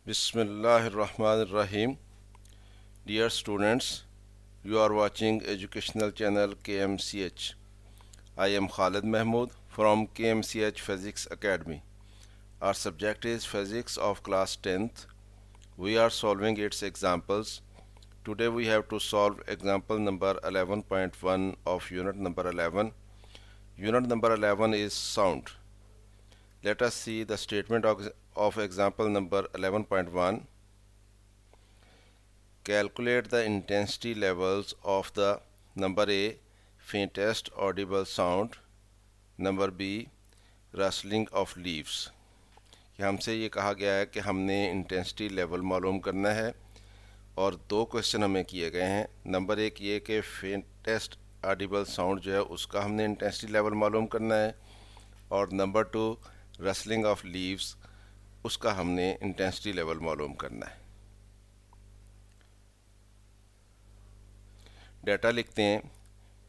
Bismillahirrahmanirrahim. Dear students, you are watching educational channel KMCH. I am Khalid Mahmood from KMCH Physics Academy. Our subject is Physics of class 10th. We are solving its examples. Today we have to solve example number 11.1 of unit number 11. Unit number 11 is sound. Let us see the statement of example number 11.1. Calculate the intensity levels of the number A faintest audible sound, number B rustling of leaves. हमसे ये कहा गया है कि हमने intensity level मालूम करना है और दो क्वेश्चन हमें किए गए हैं। नंबर एक ये कि फेंटेस्ट ऑडिबल साउंड जो है उसका हमने इंटेंसिटी लेवल मालूम करना है और number two rustling of leaves उसका हमने इंटेंसिटी लेवल मालूम करना है। डाटा लिखते हैं।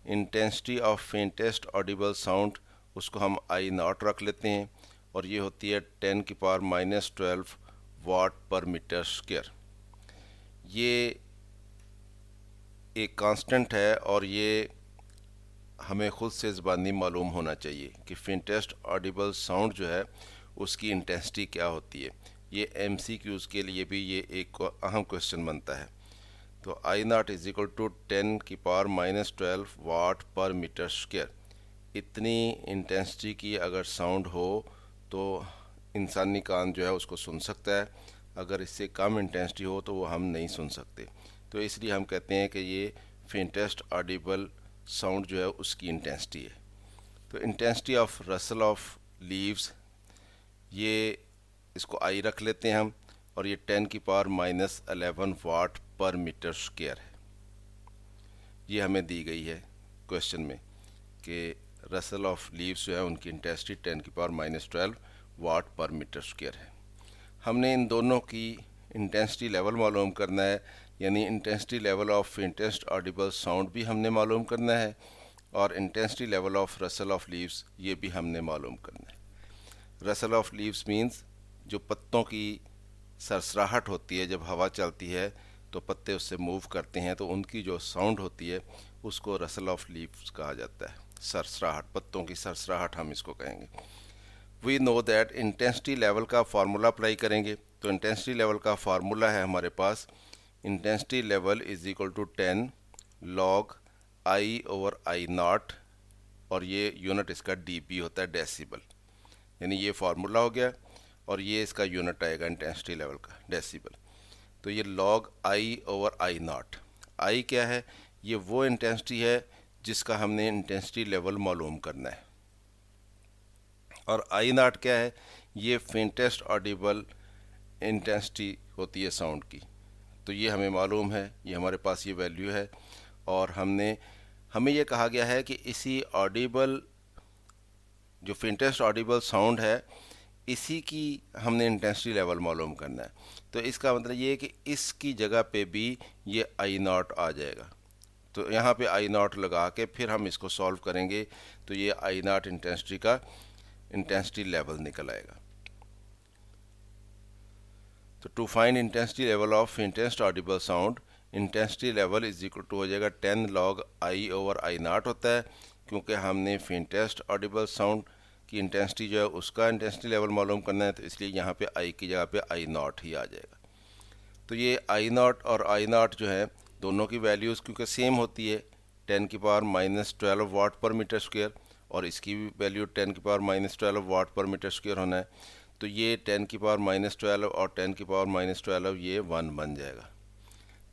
Intensity of faintest audible sound उसको हम आई नॉट रख लेते हैं और ये होती है 10⁻⁻12 वाट पर मीटर स्क्वायर। ये एक कांस्टेंट है और ये हमें ख़ुद से ज़बानी मालूम होना चाहिए कि फेंटेस्ट ऑडिबल साउंड जो है उसकी इंटेंसिटी क्या होती है। ये MCQs के लिए भी ये एक अहम क्वेश्चन बनता है। तो आई नॉट इज इक्वल टू 10⁻⁻12 वाट पर मीटर स्क्वायर। इतनी इंटेंसिटी की अगर साउंड हो तो इंसानी कान जो है उसको सुन सकता है, अगर इससे कम इंटेंसिटी हो तो वो हम नहीं सुन सकते। तो इसलिए हम कहते हैं कि ये फेंटेस्ट ऑडिबल साउंड जो है उसकी इंटेंसिटी है। तो intensity of rustle of leaves ये इसको आई रख लेते हैं हम और ये 10⁻⁻11 वाट पर मीटर स्क्वायर है। ये हमें दी गई है क्वेश्चन में कि रसल ऑफ लीव्स जो है उनकी इंटेंसिटी 10⁻12 वाट पर मीटर स्क्वायर है। हमने इन दोनों की इंटेंसिटी लेवल मालूम करना है, यानी intensity level of faintest audible sound भी हमने मालूम करना है और intensity level of rustle of leaves ये भी हमने मालूम करना है। रसल ऑफ लीव्स मीन्स जो पत्तों की सरसराहट होती है, जब हवा चलती है तो पत्ते उससे मूव करते हैं तो उनकी जो साउंड होती है उसको रसल ऑफ लीव्स कहा जाता है। सरसराहट, पत्तों की सरसराहट हम इसको कहेंगे। We know that intensity level का फार्मूला अप्लाई करेंगे। तो इंटेंसिटी लेवल का फार्मूला है हमारे पास, intensity level is equal to 10 log I over I naught और ये यूनिट इसका dB होता है, डेसिबल। यानी ये फार्मूला हो गया और ये इसका यूनिट आएगा इंटेंसिटी लेवल का, डेसिबल। तो ये log I over I naught. I क्या है? ये वो इंटेंसिटी है जिसका हमने इंटेंसिटी लेवल मालूम करना है। और आई नॉट क्या है? ये फेंटेस्ट ऑडिबल इंटेंसिटी होती है साउंड की। तो ये हमें मालूम है, ये हमारे पास ये वैल्यू है और हमें ये कहा गया है कि इसी ऑडिबल जो फेंटेस्ट ऑडिबल साउंड है इसी की हमने इंटेंसिटी लेवल मालूम करना है। तो इसका मतलब ये है कि इसकी जगह पे भी ये आई नॉट आ जाएगा। तो यहाँ पे आई नॉट लगा के फिर हम इसको सॉल्व करेंगे तो ये आई नॉट इंटेंसिटी का इंटेंसिटी लेवल निकल आएगा। तो to find intensity level of faintest audible sound, intensity level is equal to हो जाएगा 10 log I over I naught होता है, क्योंकि हमने फेंटेस्ट ऑडिबल साउंड की इंटेंसिटी जो है उसका इंटेंसिटी लेवल मालूम करना है, तो इसलिए यहाँ पे आई की जगह पे आई नॉट ही आ जाएगा। तो ये आई नॉट और आई नॉट जो है दोनों की वैल्यूज़ क्योंकि सेम होती है, 10⁻⁻12 वाट पर मीटर स्क्वायर और इसकी भी वैल्यू 10⁻⁻12 वाट पर मीटर स्क्वायर होना है। तो ये 10⁻⁻12 और 10⁻⁻12 ये 1 बन जाएगा।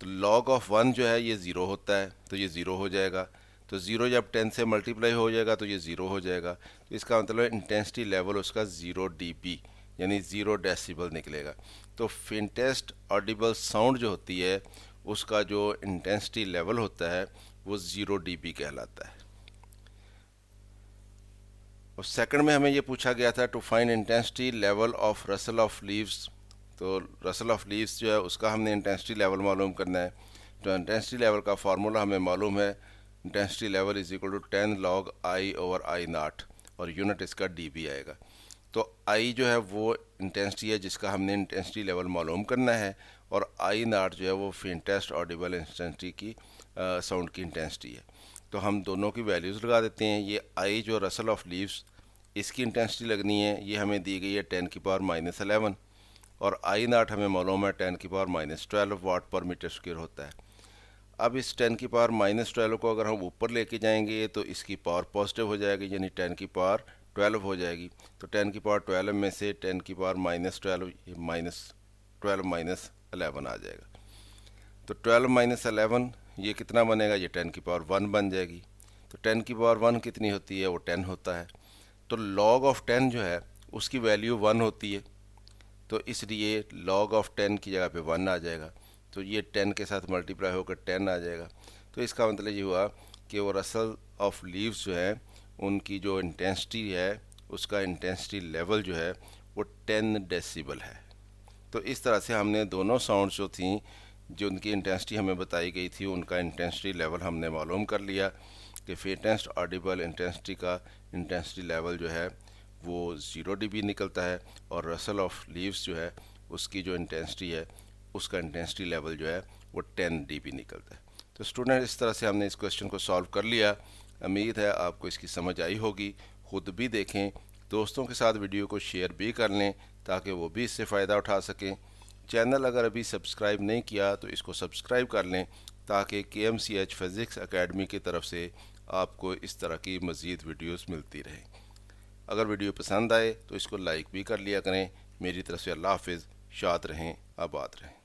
तो log ऑफ 1 जो है ये 0 होता है तो ये 0 हो जाएगा। तो 0 जब 10 से मल्टीप्लाई हो जाएगा तो ये 0 हो जाएगा। तो इसका मतलब इंटेंसिटी लेवल उसका 0 dB यानी 0 डेसिबल निकलेगा। तो फेंटेस्ट ऑडिबल साउंड जो होती है उसका जो इंटेंसिटी लेवल होता है वो 0 dB कहलाता है। और सेकंड में हमें ये पूछा गया था to find intensity level of rustle of leaves. तो रसल ऑफ लीव्स जो है उसका हमने इंटेंसिटी लेवल मालूम करना है। तो इंटेंसिटी लेवल का फार्मूला हमें मालूम है, intensity level is equal to 10 log I over I naught और यूनिट इसका dB आएगा। तो आई जो है वो इंटेंसिटी है जिसका हमने इंटेंसिटी लेवल मालूम करना है, और आई नॉट जो है वो फेंटेस्ट ऑडिबल इंटेंसिटी की साउंड की इंटेंसिटी है। तो हम दोनों की वैल्यूज़ लगा देते हैं। ये आई जो रसल ऑफ लीव्स इसकी इंटेंसिटी लगनी है, ये हमें दी गई है 10⁻11, और आई नॉट हमें मालूम है 10⁻12 वाट पर मीटर स्क्वायर होता है। अब इस 10⁻12 को अगर हम ऊपर लेके जाएंगे तो इसकी पावर पॉजिटिव हो जाएगी, यानी 10⁻12 हो जाएगी। तो 10⁻12 में से 10⁻12 -12 आ जाएगा। तो 12 - 11 ये कितना बनेगा, ये 10⁻1 बन जाएगी। तो 10⁻1 कितनी होती है, वो 10 होता है। तो log ऑफ 10 जो है उसकी वैल्यू 1 होती है, तो इसलिए log ऑफ 10 की जगह पे 1 आ जाएगा। तो ये 10 के साथ मल्टीप्लाई होकर 10 आ जाएगा। तो इसका मतलब ये हुआ कि वो रसल ऑफ लीव्स जो है उनकी जो इंटेंसिटी है उसका इंटेंसिटी लेवल जो है वो 10 डेसिबल है। तो इस तरह से हमने दोनों साउंड जो थी, जो उनकी इंटेंसिटी हमें बताई गई थी, उनका इंटेंसिटी लेवल हमने मालूम कर लिया कि फेंटेस्ट ऑडिबल इंटेंसिटी का इंटेंसिटी लेवल जो है वो 0 dB निकलता है, और रसल ऑफ लीव्स जो है उसकी जो इंटेंसिटी है उसका इंटेंसिटी लेवल जो है वो 10 dB निकलता है। तो स्टूडेंट, इस तरह से हमने इस क्वेश्चन को सॉल्व कर लिया। उम्मीद है आपको इसकी समझ आई होगी। ख़ुद भी देखें, दोस्तों के साथ वीडियो को शेयर भी कर लें ताकि वो भी इससे फ़ायदा उठा सकें। चैनल अगर अभी सब्सक्राइब नहीं किया तो इसको सब्सक्राइब कर लें ताकि KMCH फिज़िक्स एकेडमी की तरफ से आपको इस तरह की मज़ीद वीडियोस मिलती रहें। अगर वीडियो पसंद आए तो इसको लाइक भी कर लिया करें। मेरी तरफ से अल्लाह हाफ़िज़। शाद रहें, आबाद रहें।